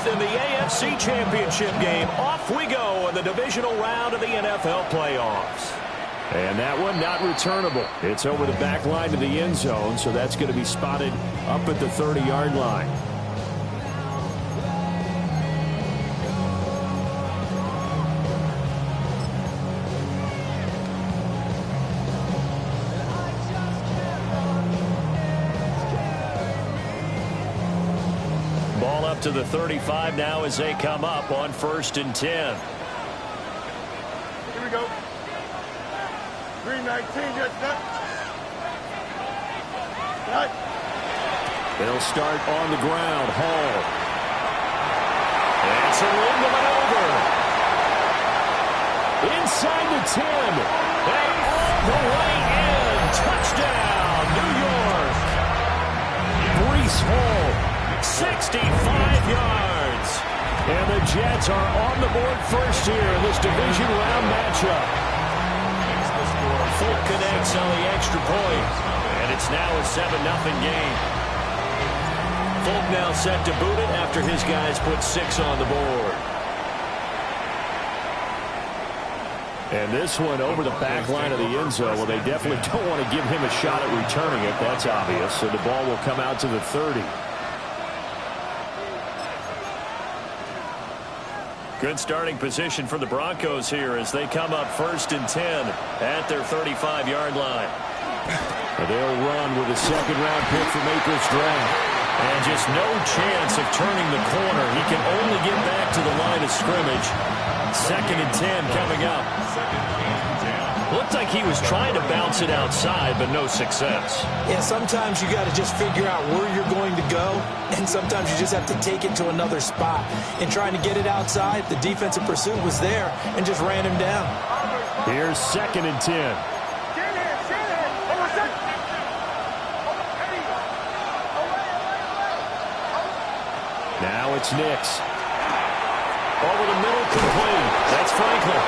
fourth in the AFC Championship game. Off we go in the divisional round of the NFL playoffs. And that one not returnable. It's over the back line to the end zone, so that's going to be spotted up at the 30-yard line. Ball up to the 35 now as they come up on 1st and 10. Here we go. 319, just that. Right. They'll start on the ground. Hall. It's a room to maneuver. Inside the 10. And all the way in. Touchdown, New York. Breece Hall. 65 yards. And the Jets are on the board first here in this division round matchup. Fulk connects on the extra point. And it's now a 7-0 game. Fulk now set to boot it after his guys put 6 on the board. And this one over the back line of the end zone. Well, they definitely don't want to give him a shot at returning it. That's obvious. So the ball will come out to the 30. Good starting position for the Broncos here as they come up 1st and 10 at their 35-yard line. They'll run with a second-round pick from Akers draft. And just no chance of turning the corner. He can only get back to the line of scrimmage. 2nd and 10 coming up. Looked like he was trying to bounce it outside, but no success. Yeah, sometimes you got to just figure out where you're going to go, and sometimes you just have to take it to another spot. In trying to get it outside, the defensive pursuit was there and just ran him down. Here's 2nd and 10. Now it's Nix. Over the middle, complete. That's Franklin.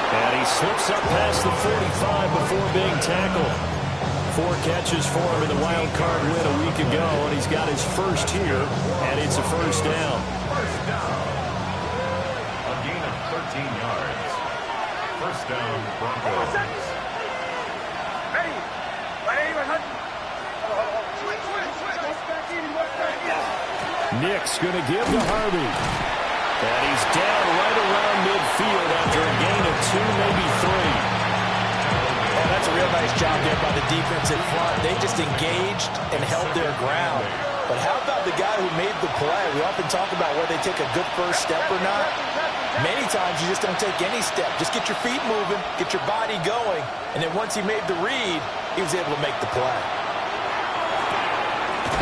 And he slips up past the 45 before being tackled. 4 catches for him in the wild card win a week ago, and he's got his first here, and it's a first down. A gain of 13 yards. First down, Broncos. Nix going to give to Harvey. And he's down right around midfield after a gain of 2, maybe 3. Oh, that's a real nice job there by the defense in front. They just engaged and held their ground. But how about the guy who made the play? We often talk about whether they take a good first step or not. Many times you just don't take any step. Just get your feet moving, get your body going, and then once he made the read, he was able to make the play.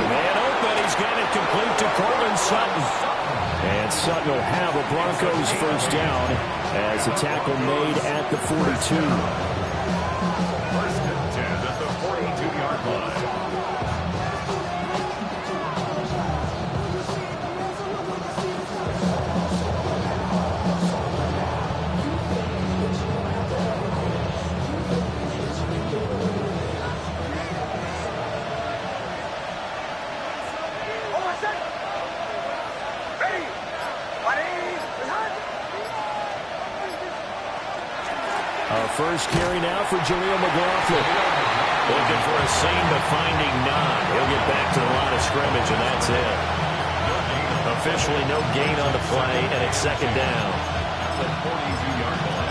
Man open, he's got it complete to Cortland Sutton. And Sutton will have a Broncos first down as a tackle made at the 42. 1st and 10 at the 42-yard line. First carry now for Jaleel McLaughlin. Looking for a seam, but finding none. He'll get back to the line of scrimmage, and that's it. Officially no gain on the play, and it's 2nd down. At the 42-yard line.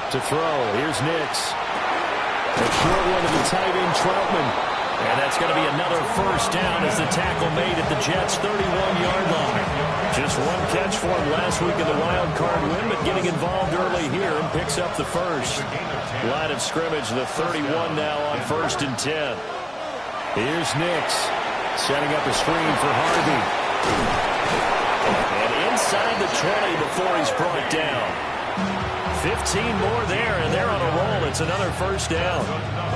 To throw, here's Nix. A short one to the tight end, Troutman. And that's going to be another first down as the tackle made at the Jets' 31-yard line. Just 1 catch for him last week in the wild card win, but getting involved early here and picks up the first. Line of scrimmage, the 31 now on 1st and 10. Here's Nix setting up a screen for Harvey. And inside the 20 before he's brought down. 15 more there, and they're on a roll. It's another first down.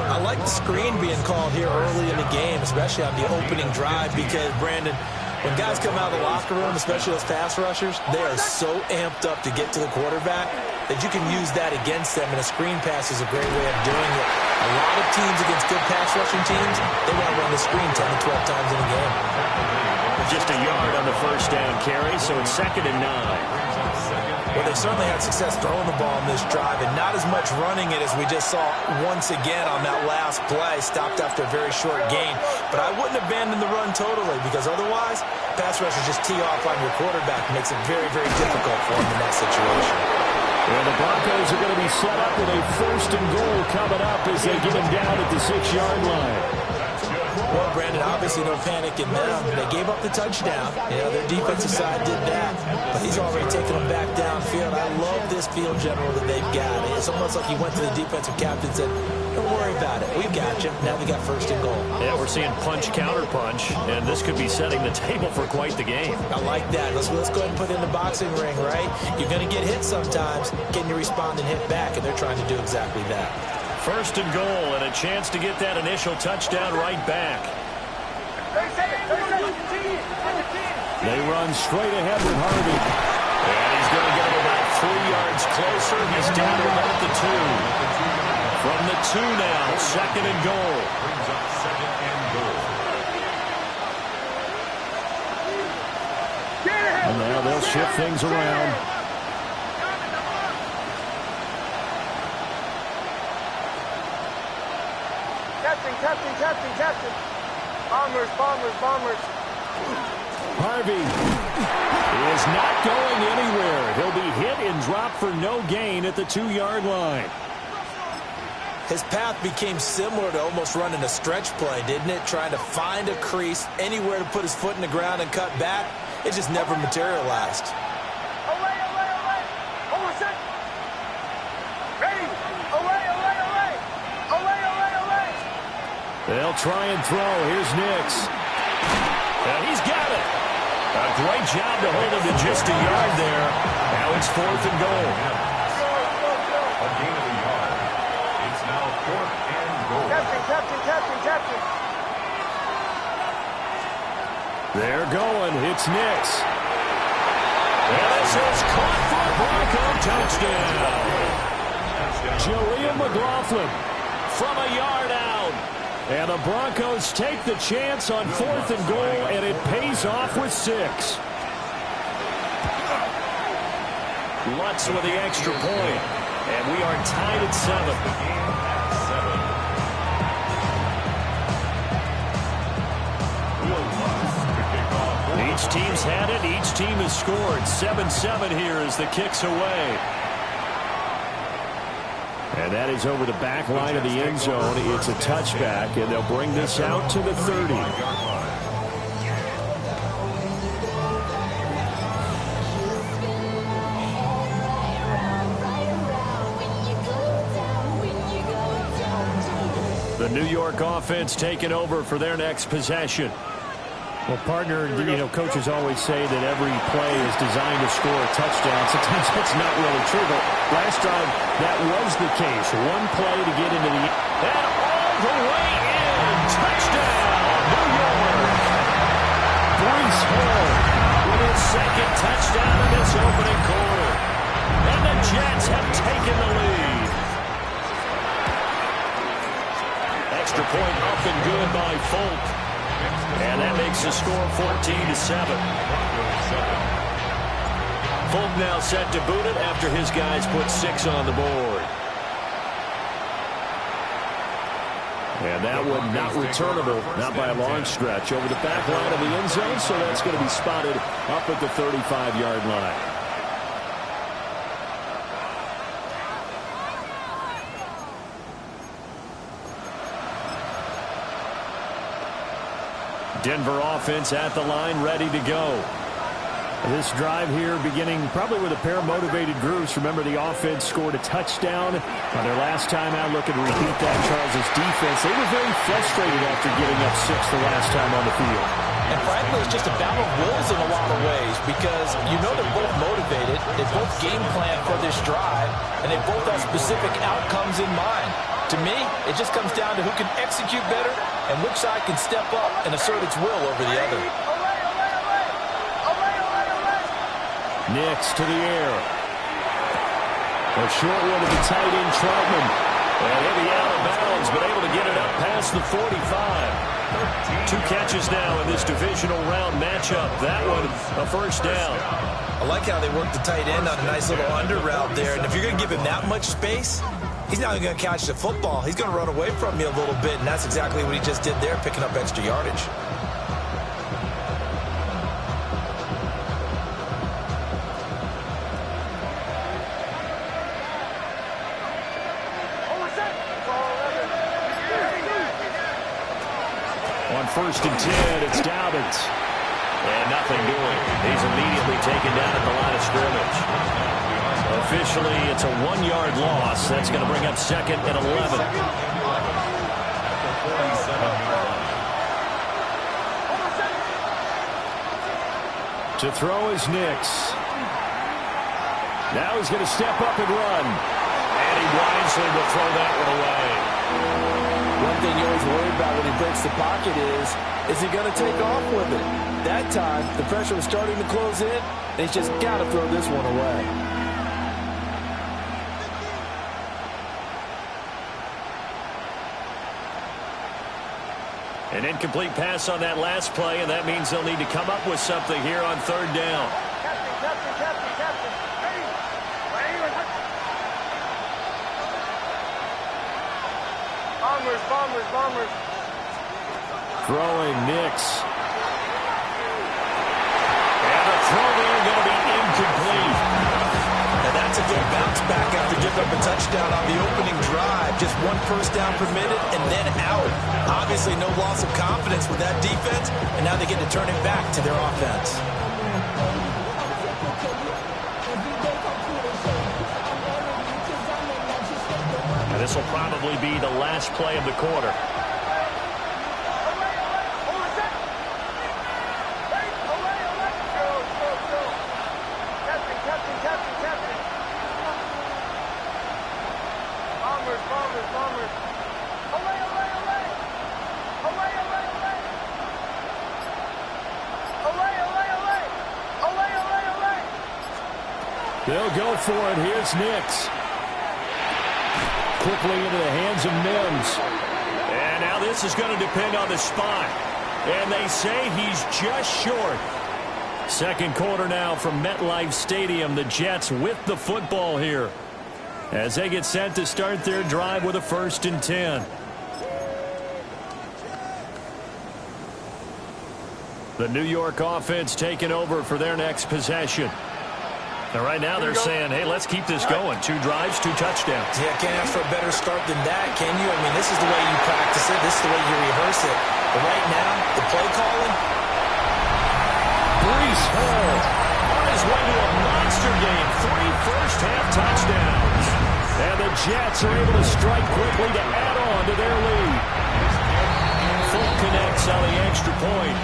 I like the screen being called here early in the game, especially on the opening drive, because, Brandon, When guys come out of the locker room, especially those pass rushers, they are so amped up to get to the quarterback that you can use that against them, and a screen pass is a great way of doing it. A lot of teams against good pass rushing teams, they want to run the screen 10 to 12 times in a game. Just a yard on the first down carry, so it's 2nd and 9. Well, they certainly had success throwing the ball in this drive, and not as much running it as we just saw once again on that last play. Stopped after a very short gain. But I wouldn't abandon the run totally, because otherwise, pass rushers just tee off on your quarterback. Makes it very, very difficult for him in that situation. And the Broncos are going to be set up with a 1st and goal coming up as they get him down at the 6-yard line. Well, Brandon, obviously no panic in them. They gave up the touchdown. You know, their defensive side did that. But he's already taken them back downfield. I love this field general that they've got. It's almost like he went to the defensive captain and said, don't worry about it. We've got you. Now we got 1st and goal. Yeah, we're seeing punch, counter punch, and this could be setting the table for quite the game. I like that. Let's go ahead and put it in the boxing ring, right? You're going to get hit sometimes. Can you respond and hit back? And they're trying to do exactly that. 1st and goal, and a chance to get that initial touchdown right back. They run straight ahead with Harvey. And he's going to get him about 3 yards closer. He's down to about the 2. From the 2 now, 2nd and goal. Brings up 2nd and goal. And now they'll shift things around. Testing. Bombers. Harvey is not going anywhere. He'll be hit and dropped for no gain at the 2-yard line. His path became similar to almost running a stretch play, didn't it? Trying to find a crease, anywhere to put his foot in the ground and cut back. It just never materialized. Away. Hold on a sec. Ready. Away. They'll try and throw. Here's Nix. And he's got it. A great job to hold him to just a yard there. Now it's 4th and goal. A gain of a yard. It's now 4th and goal. Testing. They're going. It's Nix. And this is caught for a Bronco touchdown. Julian McLaughlin from a yard out. And the Broncos take the chance on 4th and goal, and it pays off with 6. Lutz with the extra point, and we are tied at 7. Each team's had it. Each team has scored. 7-7 here as the kick's away. And that is over the back line of the end zone. It's a touchback, and they'll bring this out to the 30. The New York offense taking over for their next possession. Well, partner, coaches always say that every play is designed to score a touchdown. Sometimes that's not really true, but last time that was the case. One play to get into the end. And all the way in. Touchdown, New York. Breece Hall with his 2nd touchdown in this opening quarter. And the Jets have taken the lead. Extra point up and good by Folk. And that makes the score 14-7. Folk now set to boot it after his guys put 6 on the board. And that one not returnable, not by a long stretch, over the back line of the end zone, so that's going to be spotted up at the 35-yard line. Denver offense at the line, ready to go. This drive here beginning probably with a pair of motivated groups. Remember, the offense scored a touchdown on their last time out, looking to repeat that. Charles' defense, they were very frustrated after giving up 6 the last time on the field. And frankly, it's just a battle of wills in a lot of ways, because they're both motivated, they both game plan for this drive, and they both have specific outcomes in mind. To me, it just comes down to who can execute better and which side can step up and assert its will over the other. Nix to the air. A short one to the tight end, Troutman. And he'll be out of bounds, but able to get it up past the 45. 2 catches now in this divisional round matchup. That one, a first down. I like how they work the tight end on a nice little under route there. And if you're going to give him that much space, he's not even going to catch the football. He's going to run away from you a little bit, and that's exactly what he just did there, picking up extra yardage. On 1st and 10, it's Dobbins. And nothing doing. He's immediately taken down at the line of scrimmage. Officially, it's a 1-yard loss. That's going to bring up 2nd and 11. To throw is Nix. Now he's going to step up and run. And he wisely will throw that one away. One thing you always worry about when he breaks the pocket is he going to take off with it? That time, the pressure was starting to close in, and he's just got to throw this one away. An incomplete pass on that last play, and that means they'll need to come up with something here on 3rd down. Captain. Bombers. Throwing Nix. And the throw there going to be incomplete. And that's a good bounce back after giving up a touchdown on the opening drive. Just 1 first down permitted and then out. Obviously no loss of confidence with that defense, and now they get to turn it back to their offense. And this will probably be the last play of the quarter. Bombers. They'll go for it. Here's Nix. Quickly into the hands of Mims. And now this is going to depend on the spot. And they say he's just short. 2nd quarter now from MetLife Stadium. The Jets with the football here as they get set to start their drive with a 1st and 10. The New York offense taking over for their next possession. And right now they're saying, hey, let's keep this going. 2 drives, 2 touchdowns. Yeah, can't ask for a better start than that, can you? I mean, this is the way you practice it. This is the way you rehearse it. But right now, the play calling. Breece Hall On his way to a monster game. 3 first-half touchdowns. And the Jets are able to strike quickly to add on to their lead. Full connects on the extra point.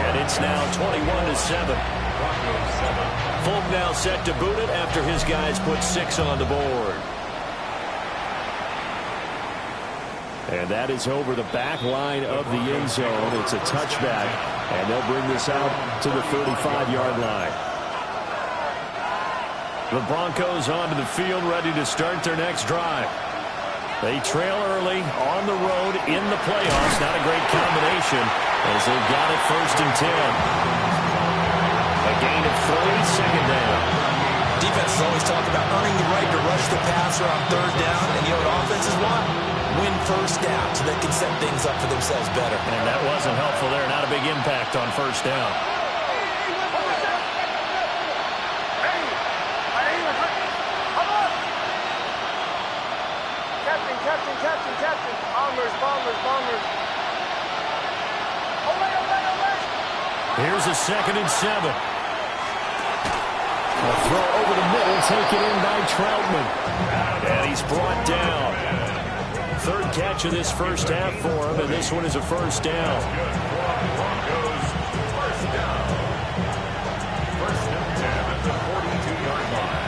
And it's now 21-7. Fulk now set to boot it after his guys put 6 on the board. And that is over the back line of the end zone. It's a touchback, and they'll bring this out to the 35-yard line. The Broncos onto the field, ready to start their next drive. They trail early on the road in the playoffs. Not a great combination as they've got it 1st and 10. A gain of 3, 2nd down. Defenses always talk about earning the right to rush the passer on 3rd down. And you know what offenses want? Win 1st down so they can set things up for themselves better. And that wasn't helpful there. Not a big impact on 1st down. Captain. Bombers. Here's a 2nd and 7. A throw over the middle, taken in by Troutman. And he's brought down. 3rd catch of this first half for him, and this one is a 1st down. Broncos, 1st down. 1st and 10 at the 42-yard line.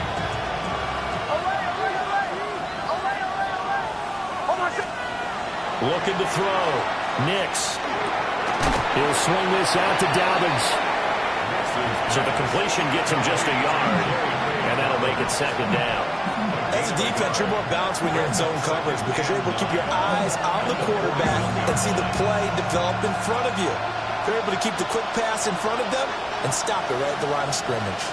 Looking to throw. Nix. He'll swing this out to Dobbins. So the completion gets him just a yard, and that'll make it second down. As a defense, you're more balanced when you're in zone coverage because you're able to keep your eyes on the quarterback and see the play develop in front of you. You're able to keep the quick pass in front of them and stop it right at the line of scrimmage.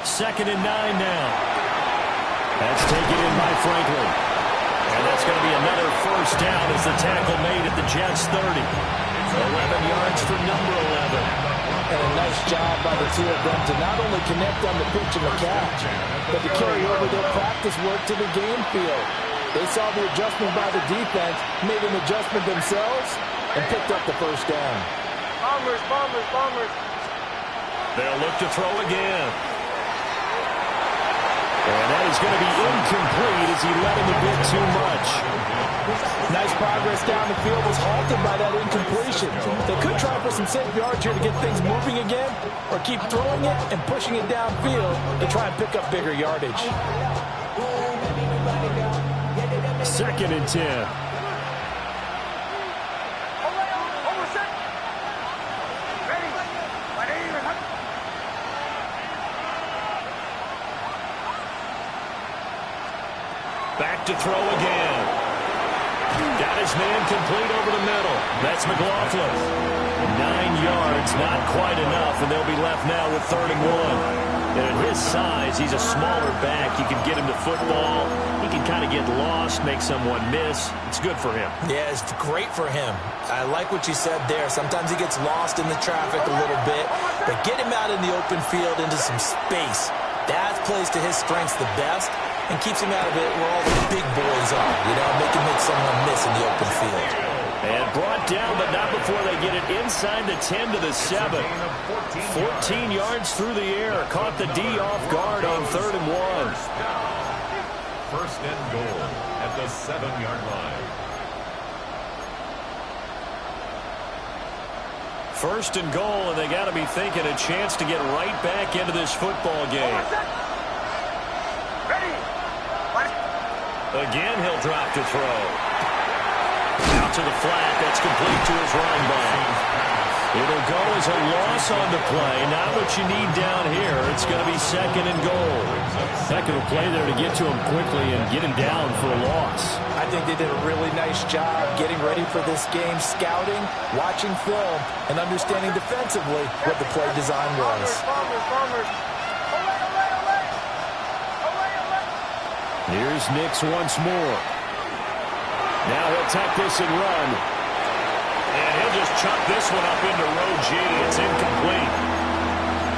2nd and 9 now. That's taken in by Franklin. And that's going to be another first down as the tackle made at the Jets' 30. 11 yards for number 11. And a nice job by the two of them to not only connect on the pitch and the catch, but to carry over their practice work to the game field. They saw the adjustment by the defense, made an adjustment themselves, and picked up the first down. Bombers, bombers, bombers. They'll look to throw again. And that is going to be incomplete as he let him a bit too much. Nice progress down the field was halted by that incompletion. They could try for some safe yards here to get things moving again, or keep throwing it and pushing it downfield to try and pick up bigger yardage. 2nd and 10. Back to throw again. Got his man complete over the middle. That's McLaughlin. 9 yards, not quite enough, and they'll be left now with 3rd and 1. And at his size, he's a smaller back. You can get him to football. He can kind of get lost, make someone miss. It's good for him. Yeah, it's great for him. I like what you said there. Sometimes he gets lost in the traffic a little bit, but get him out in the open field into some space. That plays to his strengths the best and keeps him out of it where all the big boys are, you know, make him make someone miss in the open field. And brought down, but not before they get it inside the 10 to the 7. 14 yards through the air. Caught the D off guard on 3rd and 1. First and goal at the 7-yard line. 1st and goal, and they got to be thinking a chance to get right back into this football game. Again, he'll drop to throw. Out to the flat. That's complete to his running back. It'll go as a loss on the play. Not what you need down here. It's going to be 2nd and goal. Heck of a play there to get to him quickly and get him down for a loss. I think they did a really nice job getting ready for this game, scouting, watching film, and understanding defensively what the play design was. Bombers, bombers. Here's Nix once more. Now he'll tuck this and run. And he'll just chuck this one up into row G. It's incomplete.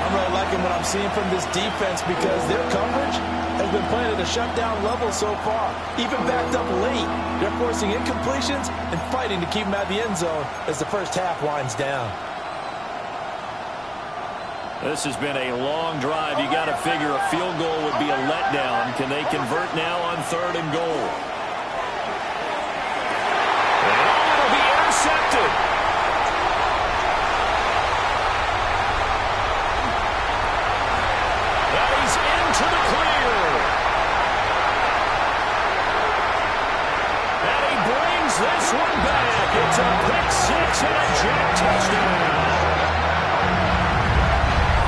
I'm really liking what I'm seeing from this defense because their coverage has been playing at a shutdown level so far. Even backed up late, they're forcing incompletions and fighting to keep them out of the end zone as the first half winds down. This has been a long drive. You got to figure a field goal would be a letdown. Can they convert now on 3rd and goal? And it'll be intercepted. Now he's into the clear. And he brings this one back. It's a pick 6 and a Jet touchdown.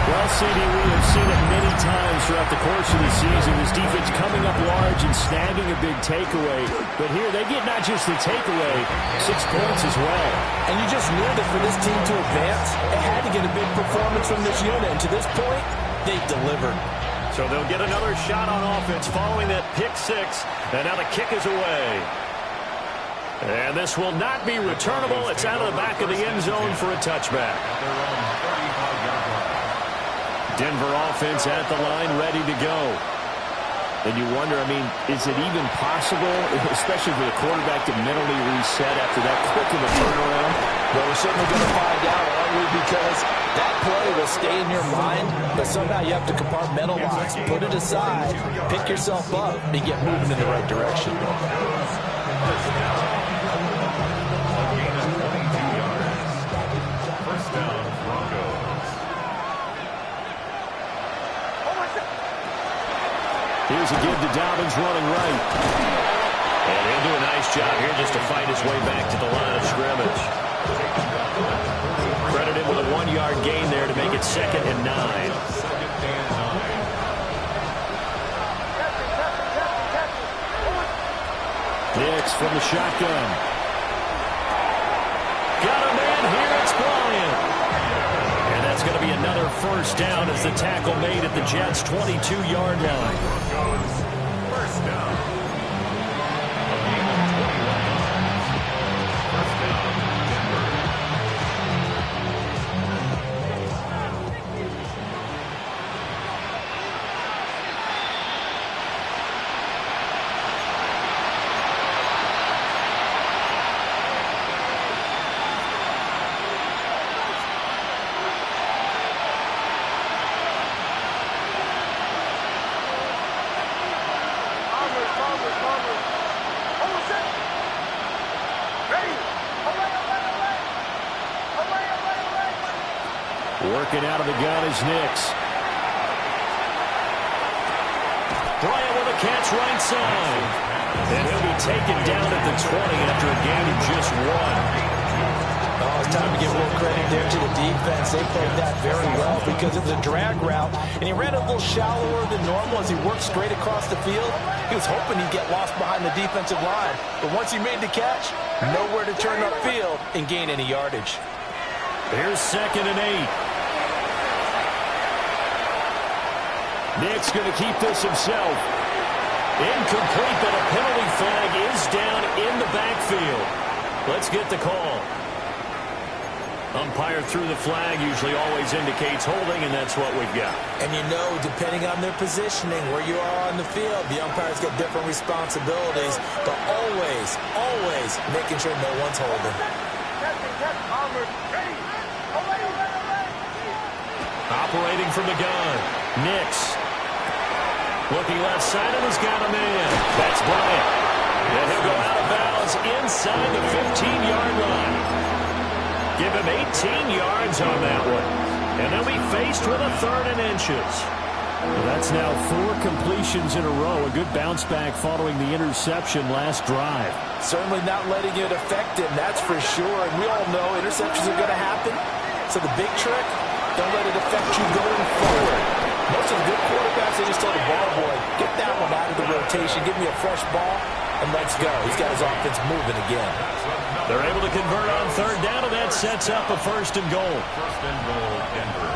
Well, CD, we have seen it many times throughout the course of the season. This defense coming up large and snagging a big takeaway. But here, they get not just the takeaway, 6 points as well. And you just knew that for this team to advance, it had to get a big performance from this unit. And to this point, they've delivered. So they'll get another shot on offense following that pick 6. And now the kick is away. And this will not be returnable. It's out of the back of the end zone for a touchback. Denver offense at the line, ready to go. And you wonder, I mean, is it even possible, especially for the quarterback, to mentally reset after that quick of a turnaround? Well, we're certainly going to find out, aren't we? Because that play will stay in your mind, but somehow you have to compartmentalize, put it aside, pick yourself up, and get moving in the right direction. First down, Broncos. Here's a give to Dobbins running right. And he'll do a nice job here just to fight his way back to the line of scrimmage. Credit him with a 1-yard gain there to make it 2nd and 9. Nix from the shotgun. Got a man here, it's Bryant. And that's going to be another first down as the tackle made at the Jets' 22-yard line. First down. A gain of 21 yards. First down, Denver. Working out of the gun is Nix. Bryant with a catch right side. And he'll be taken down at the 20 after a gain of just 1. Oh, it's time to give a little credit there to the defense. They played that very well because it was a drag route, and he ran a little shallower than normal as he worked straight across the field. He was hoping he'd get lost behind the defensive line, but once he made the catch, nowhere to turn upfield and gain any yardage. Here's 2nd and 8. Nick's going to keep this himself. Incomplete, but a penalty flag is down in the backfield. Let's get the call. Umpire threw the flag, usually always indicates holding, and that's what we've got. And you know, depending on their positioning, where you are on the field, the umpires get different responsibilities, but always making sure no one's holding. Operating from the gun, Nix. Looking left side, and he's got a man. That's Bryant. And he'll go out of bounds inside the 15-yard line. Give him 18 yards on that one. And they'll be faced with a 3rd and inches. Well, that's now 4 completions in a row. A good bounce back following the interception last drive. Certainly not letting it affect him, that's for sure. And we all know interceptions are going to happen. So the big trick, don't let it affect you going forward. Most of the good quarterbacks, they just tell the ball boy, get that one out of the rotation, give me a fresh ball, and let's go. He's got his offense moving again. They're able to convert on 3rd down, and that sets up a 1st and goal. 1st and goal, Denver.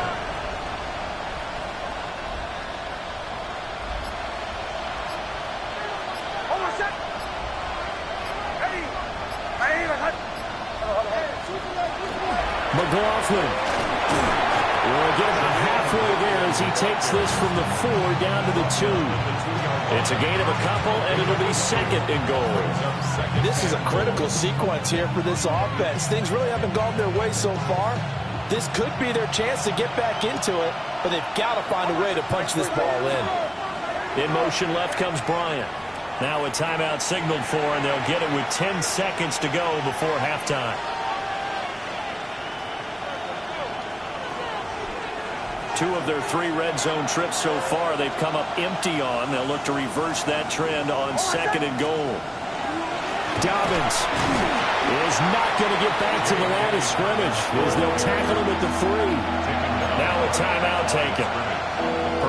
McLaughlin will get about halfway there as he takes this from the 4 down to the 2. It's a gain of a couple, and it'll be 2nd and goal. This is a critical sequence here for this offense. Things really haven't gone their way so far. This could be their chance to get back into it, but they've got to find a way to punch this ball in. In motion left comes Bryant. Now a timeout signaled for, and they'll get it with 10 seconds to go before halftime. 2 of their 3 red zone trips so far they've come up empty on. They'll look to reverse that trend on 2nd and goal. Dobbins is not going to get back to the line of scrimmage as they'll tackle him at the 3. Now a timeout taken.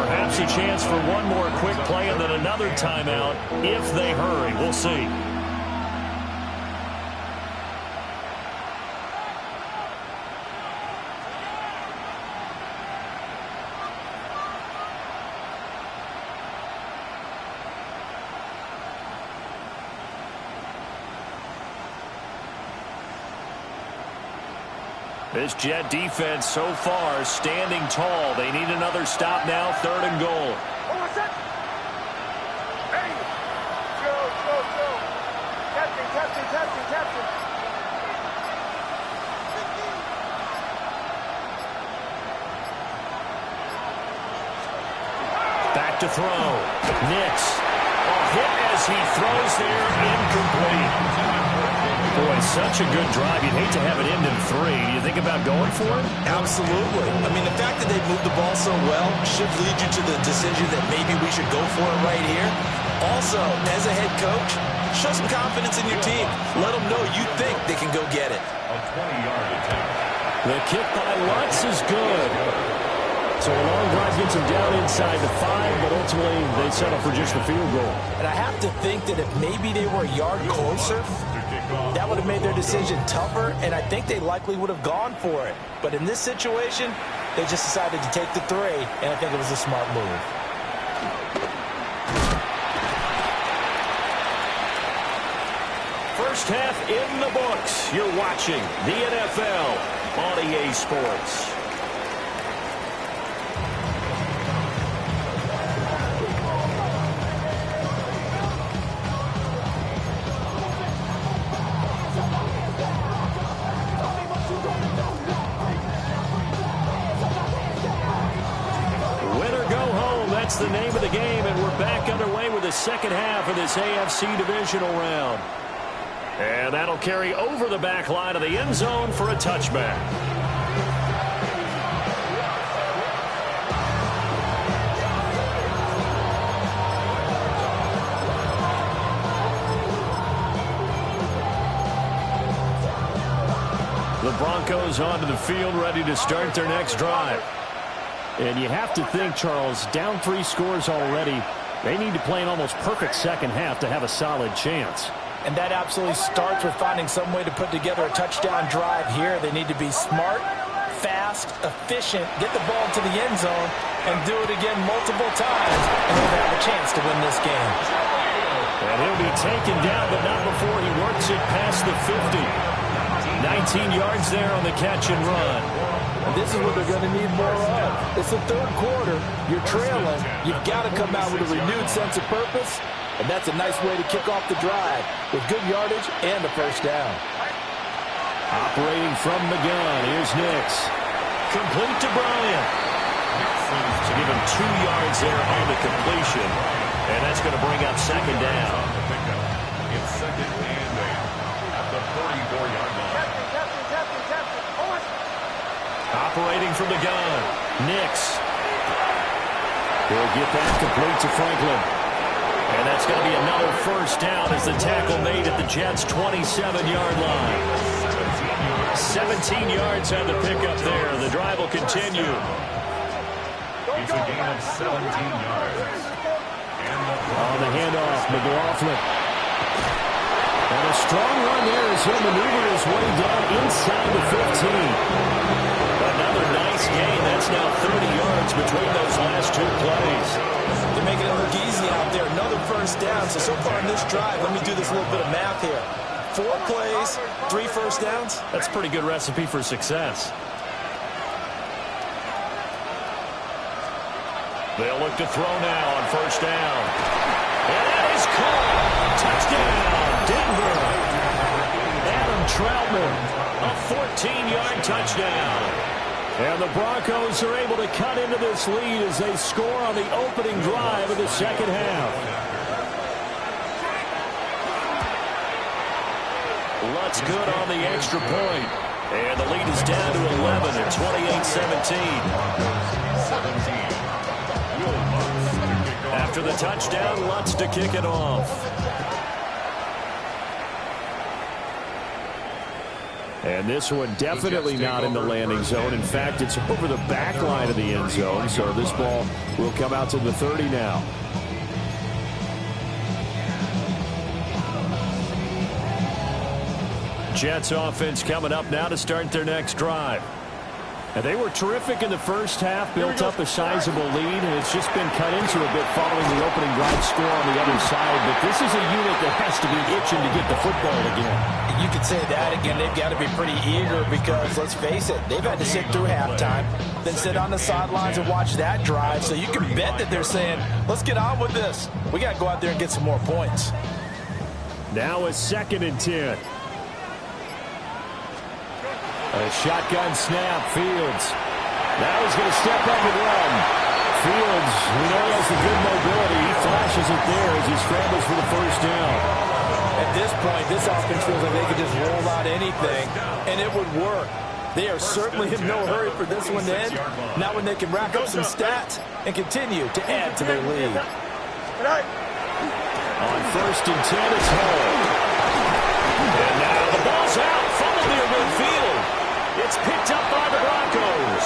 Perhaps a chance for one more quick play and then another timeout if they hurry. We'll see. This Jet defense so far standing tall. They need another stop now, 3rd and goal. Back to throw. Nix. Hit as he throws there, incomplete. Boy, such a good drive. You'd hate to have it end in 3. Do you think about going for it? Absolutely. I mean, the fact that they moved the ball so well should lead you to the decision that maybe we should go for it right here. Also, as a head coach, show some confidence in your team. Let them know you think they can go get it. A 20-yard attempt. The kick by Lutz is good. drive gets them down inside the 5, but ultimately they settle for just a field goal. And I have to think that if maybe they were a yard closer, that would have made their decision tougher, and I think they likely would have gone for it. But in this situation, they just decided to take the 3, and I think it was a smart move. First half in the books. You're watching the NFL on EA Sports. Win or go home, that's the name of the game, and we're back underway with the second half of this AFC divisional round. And that'll carry over the back line of the end zone for a touchback. The Broncos onto the field, ready to start their next drive. And you have to think, Charles, down 3 scores already. They need to play an almost perfect second half to have a solid chance. And that absolutely starts with finding some way to put together a touchdown drive here. They need to be smart, fast, efficient, get the ball to the end zone, and do it again multiple times, and they'll have a chance to win this game. And he'll be taken down, but not before he works it past the 50. 19 yards there on the catch and run. And this is what they're going to need more of. It's the third quarter. You're trailing. You've got to come out with a renewed sense of purpose. And that's a nice way to kick off the drive with good yardage and a first down. Operating from the gun, here's Nix. Complete to Bryant. To give him 2 yards there on the completion. And that's going to bring up second down. It's second and 8 at the 34-yard line. Operating from the gun. Nix. He'll get that complete to Franklin. And that's going to be another first down as the tackle made at the Jets' 27-yard line. 17 yards on the pickup there. The drive will continue. It's a gain of 17 yards. On the handoff, McLaughlin. And a strong run there as he'll maneuver his way down inside the 15. Another nice gain. That's now 30 yards between those last 2 plays. They're making it look easy out there. Another first down. So far in this drive, let me do this little bit of math here. 4 plays, 3 first downs. That's a pretty good recipe for success. They'll look to throw now on first down. And that is caught. Touchdown, Denver. Adam Troutman, a 14-yard touchdown. And the Broncos are able to cut into this lead as they score on the opening drive of the second half. Lutz good on the extra point. And the lead is down to 11 at 28-17. After the touchdown, Lutz to kick it off. And this one definitely not in the landing zone. In fact, it's over the back line of the end zone. So this ball will come out to the 30 now. Jets offense coming up now to start their next drive. And they were terrific in the first half, built up a sizable lead, and it's just been cut into a bit following the opening drive score on the other side. But this is a unit that has to be itching to get the football again. You could say that again. They've got to be pretty eager because, let's face it, they've had to sit through halftime, then sit on the sidelines and watch that drive. So you can bet that they're saying, let's get on with this. We got to go out there and get some more points. Now a 2nd and 10. A shotgun snap, Fields. Now he's going to step up and run. Fields, we know he has the good mobility. He flashes it there as he scrambles for the first down. At this point, this offense feels like they could just roll out anything, and it would work. They are certainly in no hurry for this one to end. Now when they can rack up some stats and continue to add to their lead. On 1st and 10, it's Hall. And now the ball's out, fumbled near midfield. It's picked up by the Broncos.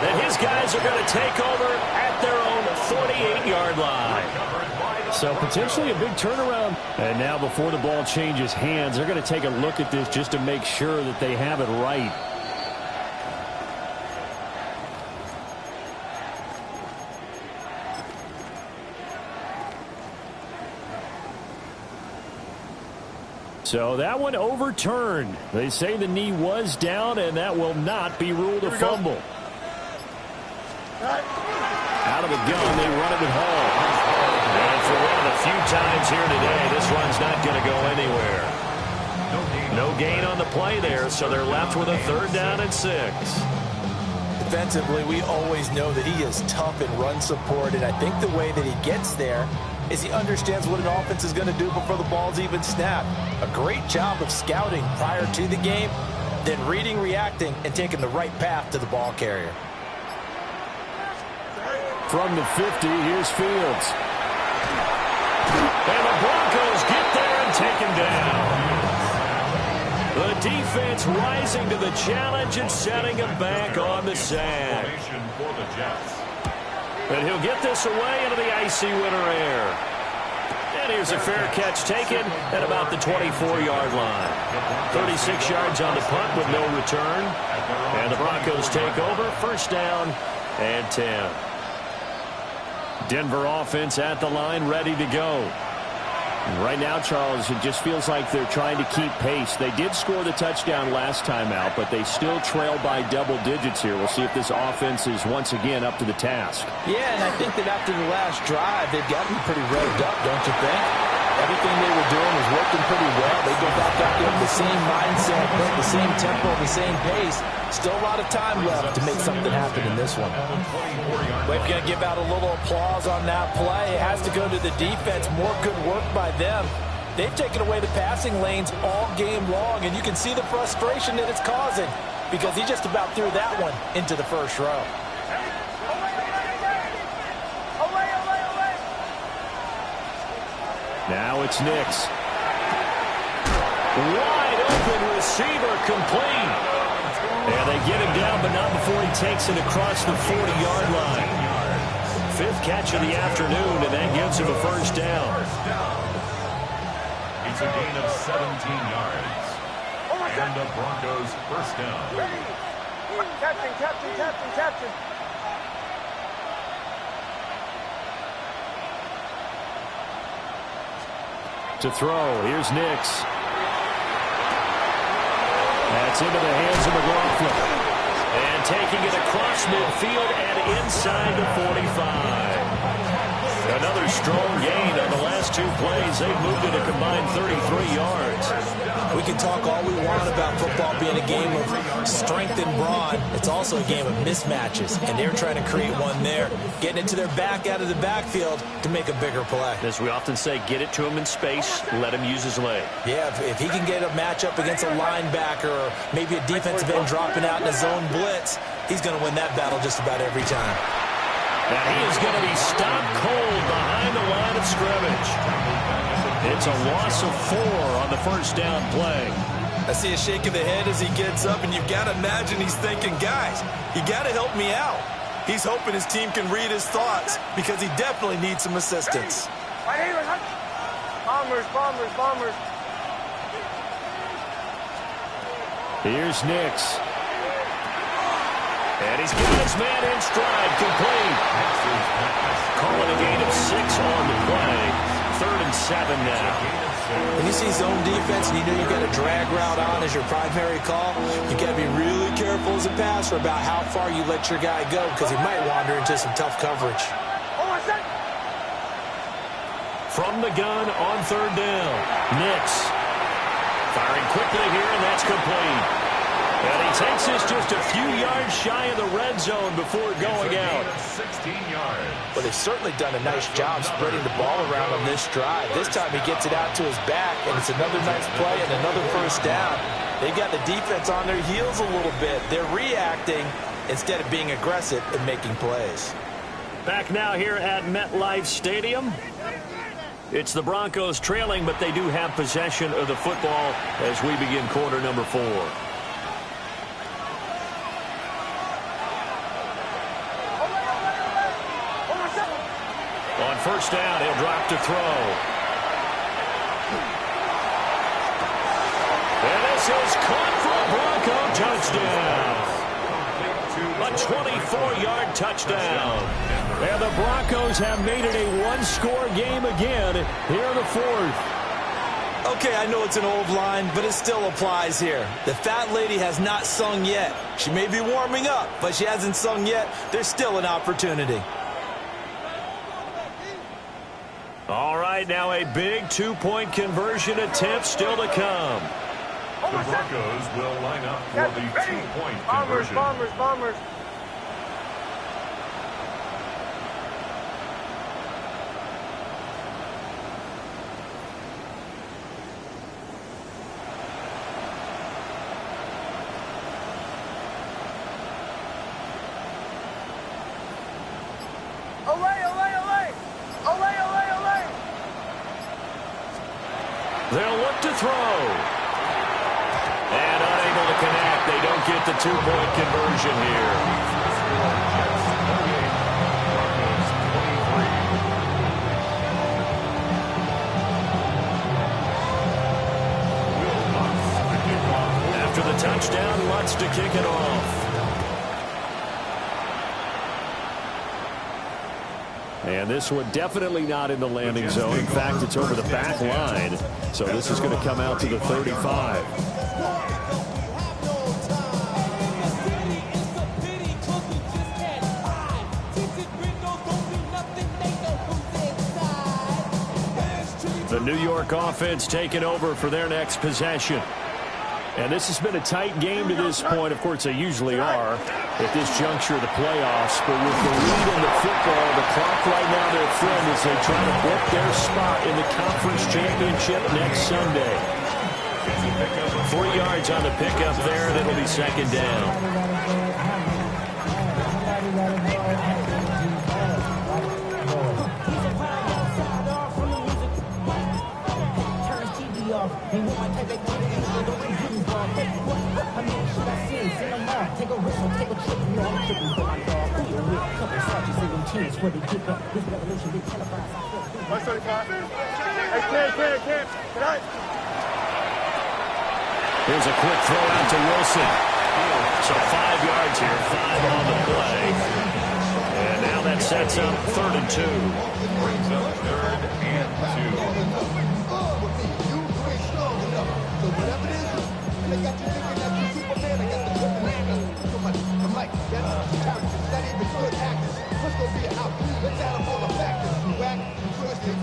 And his guys are going to take over at their own 48-yard line. So potentially a big turnaround. And now before the ball changes hands, they're going to take a look at this just to make sure that they have it right. So that one overturned. They say the knee was down, and that will not be ruled a fumble. Out of the gun, they run it with Hall. And for one of the few times here today, this run's not going to go anywhere. No gain on the play there, so they're left with a 3rd down and 6. Defensively, we always know that he is tough in run support, and I think the way that he gets there is he understands what an offense is going to do before the ball's even snapped. A great job of scouting prior to the game, then reading, reacting, and taking the right path to the ball carrier. From the 50, here's Fields. And the Broncos get there and take him down. The defense rising to the challenge and setting him back on the sack. And he'll get this away into the icy winter air. And here's a fair catch taken at about the 24-yard line. 36 yards on the punt with no return. And the Broncos take over. 1st down and 10. Denver offense at the line, ready to go. Right now, Charles, it just feels like they're trying to keep pace. They did score the touchdown last time out, but they still trail by double digits here. We'll see if this offense is once again up to the task. Yeah, and I think that after the last drive, they've got to be pretty revved up, don't you think? Everything they were doing was working pretty well. They go back out there with the same mindset, the same tempo, the same pace. Still a lot of time left to make something happen in this one. We're going to give out a little applause on that play. It has to go to the defense. More good work by them. They've taken away the passing lanes all game long, and you can see the frustration that it's causing because he just about threw that one into the 1st row. Now it's Nix. Wide open receiver complete. And they get him down, but not before he takes it across the 40-yard line. 5th catch of the afternoon, and that gives him a 1st down. It's a gain of 17 yards. And the Broncos 1st down. Captain. To throw, here's Nix. That's into the hands of McLaughlin. And taking it across midfield and inside the 45. Another strong gain on the last 2 plays. They've moved it a combined 33 yards. We can talk all we want about football being a game of strength and brawn. It's also a game of mismatches, and they're trying to create one there, getting it to their back out of the backfield to make a bigger play. As we often say, get it to him in space, let him use his leg. Yeah, if he can get a matchup against a linebacker or maybe a defensive end dropping out in a zone blitz, he's going to win that battle just about every time. And he is going to be stopped cold behind the line of scrimmage. It's a loss of 4 on the 1st down play. I see a shake of the head as he gets up, and you've got to imagine he's thinking, guys, you got to help me out. He's hoping his team can read his thoughts because he definitely needs some assistance. Bombers. Here's Nix. And he's got his man in stride, complete. Calling a gain of 6 on the play. 3rd and 7 now. When you see zone defense and you know you've got a drag route on as your primary call, you've got to be really careful as a passer about how far you let your guy go because he might wander into some tough coverage. From the gun on 3rd down, Nix firing quickly here, and that's complete. And he takes this just a few yards shy of the red zone before going out. 16 yards. Well, they've certainly done a nice job spreading the ball around on this drive. This time he gets it out to his back, and it's another nice play and another 1st down. They've got the defense on their heels a little bit. They're reacting instead of being aggressive and making plays. Back now here at MetLife Stadium. It's the Broncos trailing, but they do have possession of the football as we begin quarter number 4. first down, he'll drop to throw. And this is caught for a Bronco touchdown. A 24-yard touchdown. And the Broncos have made it a one-score game again here in the fourth. Okay, I know it's an old line, but it still applies here. The fat lady has not sung yet. She may be warming up, but she hasn't sung yet. There's still an opportunity. All right, now a big two-point conversion attempt still to come. The Broncos will line up for the two-point conversion. Bombers. They'll look to throw. And unable to connect. They don't get the two-point conversion here. After the touchdown, Lutz to kick it off. And this one definitely not in the landing zone. In fact, it's over the back line. So this is going to come out to the 35. The New York offense taking over for their next possession. And this has been a tight game to this point. Of course, they usually are at this juncture of the playoffs. But with the lead in the football, the clock right now their friend as they try to book their spot in the conference championship next Sunday. 3 yards on the pickup there, and it'll be second down. Here's a quick throw out to Wilson. So 5 yards here, 5 on the play. And now that sets up 3rd and 2. Brings up 3rd and 2.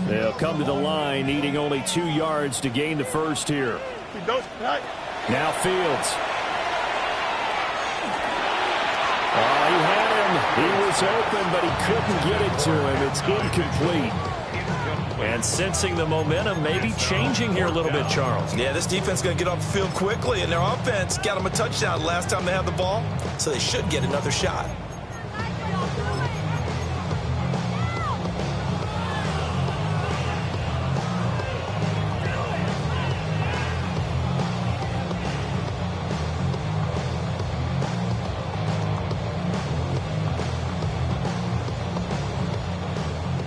They'll come to the line, needing only 2 yards to gain the first here. Now Fields. Oh, he had him. He was open, but he couldn't get it to him. It's incomplete. And sensing the momentum maybe changing here a little bit, Charles. Yeah, this defense is going to get off the field quickly, and their offense got them a touchdown last time they had the ball, so they should get another shot.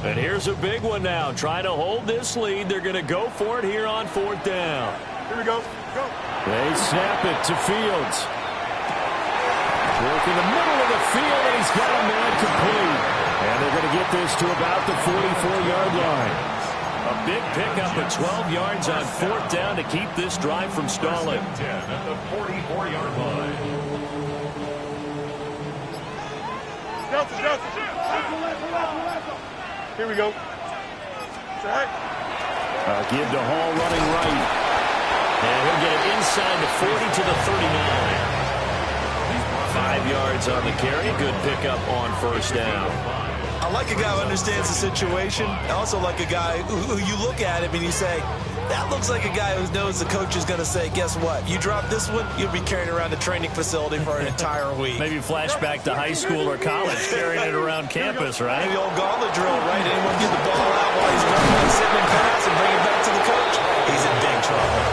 And here's a big one now. Trying to hold this lead. They're going to go for it here on 4th down. Here we go. They snap it to Fields. Work in the middle of the field, and he's got a man complete. And they're going to get this to about the 44-yard line. A big pickup of 12 yards on 4th down to keep this drive from stalling. 10 at the 44-yard line. Here we go. Give to Hall running right. And he'll get it inside the 40 to the 39. 5 yards on the carry. Good pickup on 1st down. I like a guy who understands the situation. I also like a guy who you look at him and you say, that looks like a guy who knows the coach is going to say, guess what? You drop this one, you'll be carrying around a training facility for an entire week. Maybe flashback to high school or college, carrying it around campus, right? Maybe the old gauntlet drill, right? Anyone get the ball out while he's running and sitting in pass and bring it back to the coach? He's in big trouble.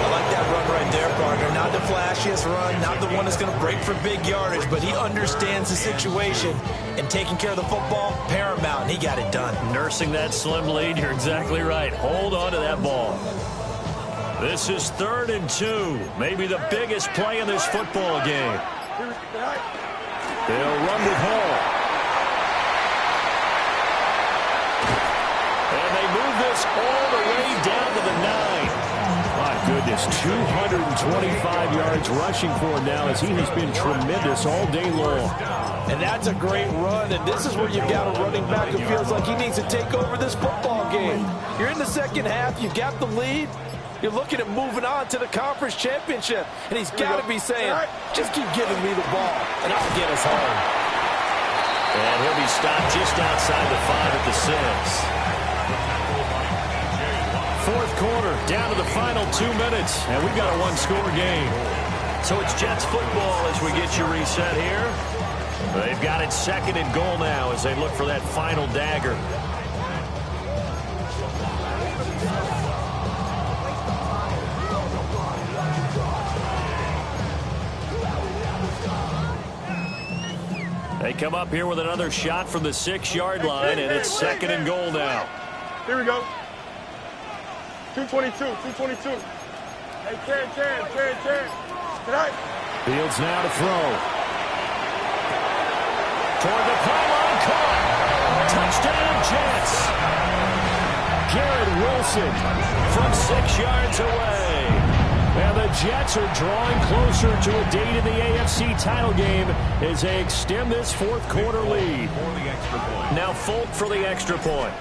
I like that run right there, partner. Not Not the flashiest run, not the one that's going to break for big yardage, but he understands the situation, and taking care of the football, paramount, and he got it done. Nursing that slim lead, you're exactly right. Hold on to that ball. This is 3rd and 2, maybe the biggest play in this football game. They'll run with Hall. And they move this all the way down to the 9. My goodness, 225 yards rushing for him now as he has been tremendous all day long. And that's a great run, and this is where you've got a running back who feels like he needs to take over this football game. You're in the second half, you got the lead. You're looking at moving on to the conference championship, and he's got to be saying, just keep giving me the ball, and I'll get us home. And he'll be stopped just outside the 5 at the 6. 4th quarter, down to the final 2 minutes, and we've got a one-score game. So it's Jets football as we get you reset here. They've got it 2nd and goal now as they look for that final dagger. They come up here with another shot from the 6-yard line, and it's 2nd and goal now. Here we go. 222, 222. Hey, Chan. Tonight. Fields now to throw. Toward the pylon, caught. Touchdown, Jets. Garrett Wilson From 6 yards away. And the Jets are drawing closer to a date in the AFC title game as they extend this 4th quarter lead. Now Folk for the extra point.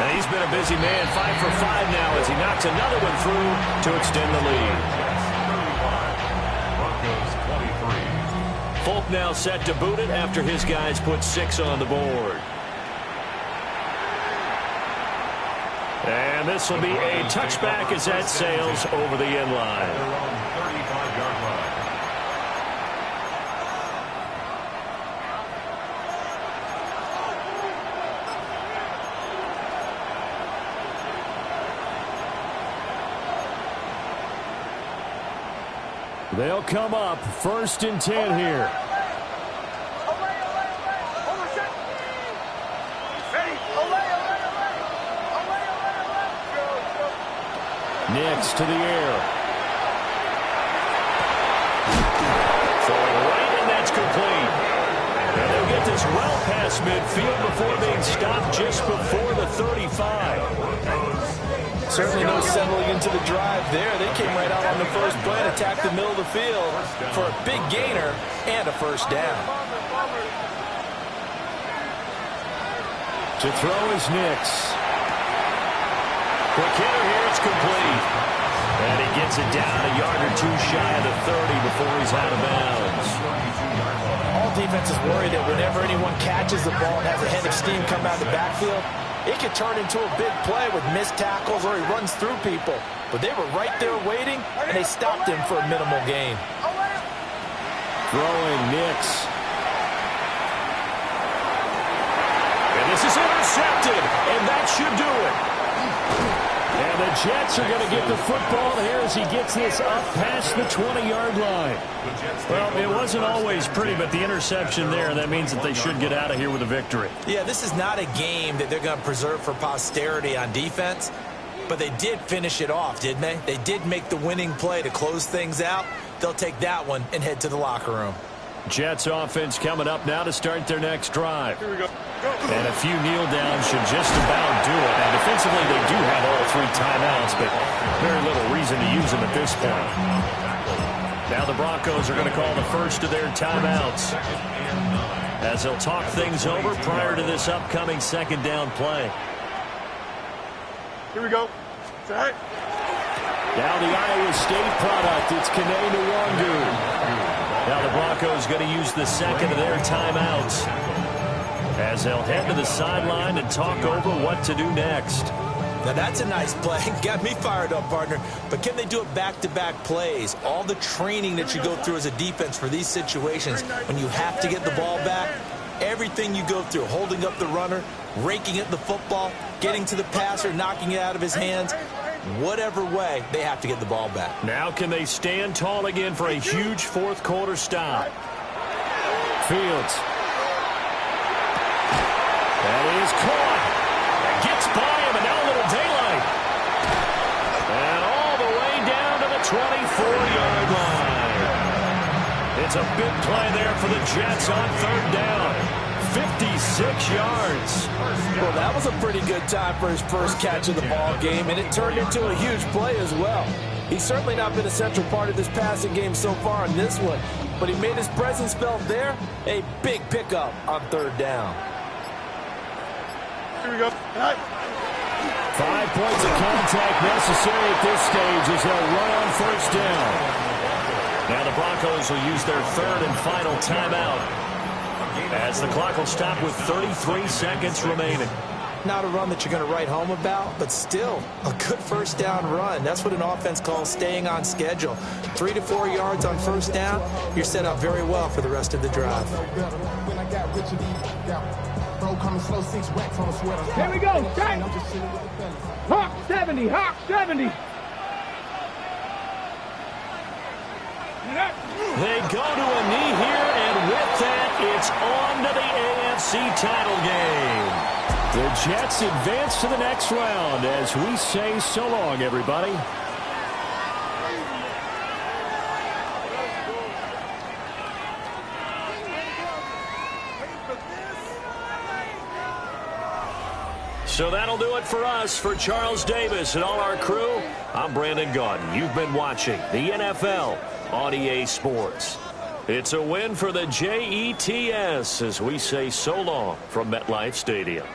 And he's been a busy man, 5 for 5 now as he knocks another one through to extend the lead. Folk now set to boot it after his guys put 6 on the board. And this will be a touchback as that sails over the end line. They'll come up 1st and 10 here. Nix to the air. Throwing right, and that's complete. And they'll get this well past midfield before being stopped just before the 35. Certainly no settling into the drive there. They came right out on the first play and attacked the middle of the field for a big gainer and a first down. To throw is Nix. Quick hitter here, it's complete. And he gets it down a yard or 2 shy of the 30 before he's out of bounds. All defenses worry that whenever anyone catches the ball and has a head of steam come out of the backfield, it could turn into a big play with missed tackles or he runs through people. But they were right there waiting, and they stopped him for a minimal gain. Throwing Nix. And this is intercepted, and that should do it. And the Jets are going to get the football here as he gets this up past the 20-yard line. Well, it wasn't always pretty, but the interception there, that means that they should get out of here with a victory. Yeah, this is not a game that they're going to preserve for posterity on defense, but they did finish it off, didn't they? They did make the winning play to close things out. They'll take that one and head to the locker room. Jets offense coming up now to start their next drive. Here we go. And a few kneel downs should just about do it. And defensively, they do have all 3 timeouts, but very little reason to use them at this point. Now the Broncos are going to call the first of their timeouts as they'll talk things over prior to this upcoming 2nd down play. Here we go. Tonight. Now the Iowa State product, it's Kene Nwangu. Now the Broncos going to use the 2nd of their timeouts as they'll head to the sideline and talk over what to do next. Now that's a nice play. Got me fired up, partner. But can they do it back-to-back plays? All the training that you go through as a defense for these situations, when you have to get the ball back, everything you go through, holding up the runner, raking at the football, getting to the passer, knocking it out of his hands, Whatever way, they have to get the ball back. Now can they stand tall again for a huge fourth quarter stop? Fields. That is caught. And gets by him, and now a little daylight. And all the way down to the 24-yard line. It's a big play there for the Jets on third down. 56 yards. Well, that was a pretty good time for his first catch of the ball game, and it turned into a huge play as well. He's certainly not been a central part of this passing game so far in this one, but he made his presence felt there. A big pickup on third down. Here we go. 5 points of contact necessary at this stage as they'll run on first down. Now the Broncos will use their third and final timeout as the clock will stop with 33 seconds remaining. Not a run that you're going to write home about, but still a good first down run. That's what an offense calls staying on schedule. 3 to 4 yards on first down, you're set up very well for the rest of the drive. Here we go. Straight. Hawk 70. Hawk 70. They go to a knee here, and with that, it's on to the AFC title game. The Jets advance to the next round as we say so long, everybody. So that'll do it for us. For Charles Davis and all our crew, I'm Brandon Gaudin. You've been watching the NFL on EA Sports. It's a win for the Jets as we say so long from MetLife Stadium.